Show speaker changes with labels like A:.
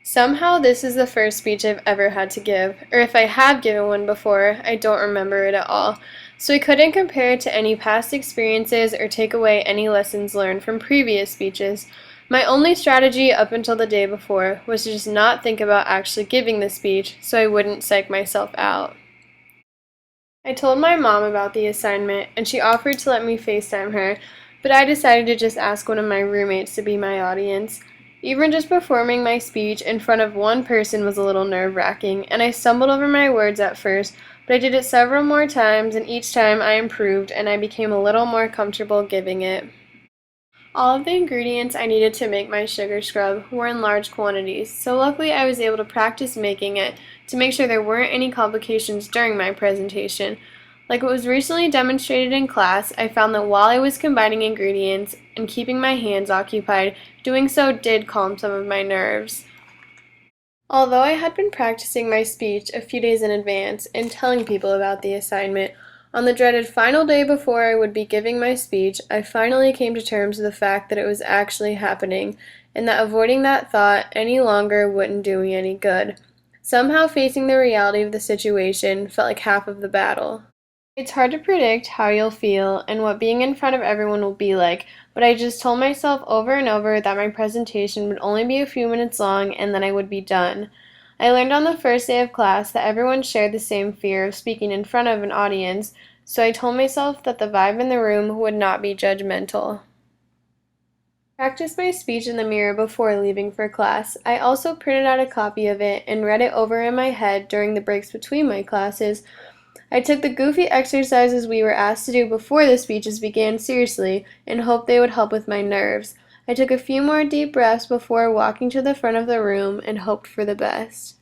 A: Somehow, this is the first speech I've ever had to give, or if I have given one before, I don't remember it at all. So I couldn't compare it to any past experiences or take away any lessons learned from previous speeches. My only strategy up until the day before was to just not think about actually giving the speech so I wouldn't psych myself out. I told my mom about the assignment, and she offered to let me FaceTime her, but I decided to just ask one of my roommates to be my audience. Even just performing my speech in front of one person was a little nerve-wracking, and I stumbled over my words at first, but I did it several more times, and each time I improved and I became a little more comfortable giving it. All of the ingredients I needed to make my sugar scrub were in large quantities, so luckily I was able to practice making it to make sure there weren't any complications during my presentation. Like what was recently demonstrated in class, I found that while I was combining ingredients and keeping my hands occupied, doing so did calm some of my nerves. Although I had been practicing my speech a few days in advance and telling people about the assignment, on the dreaded final day before I would be giving my speech, I finally came to terms with the fact that it was actually happening, and that avoiding that thought any longer wouldn't do me any good. Somehow facing the reality of the situation felt like half of the battle. It's hard to predict how you'll feel and what being in front of everyone will be like, but I just told myself over and over that my presentation would only be a few minutes long and then I would be done. I learned on the first day of class that everyone shared the same fear of speaking in front of an audience, so I told myself that the vibe in the room would not be judgmental. Practiced my speech in the mirror before leaving for class. I also printed out a copy of it and read it over in my head during the breaks between my classes. I took the goofy exercises we were asked to do before the speeches began seriously and hoped they would help with my nerves. I took a few more deep breaths before walking to the front of the room and hoped for the best.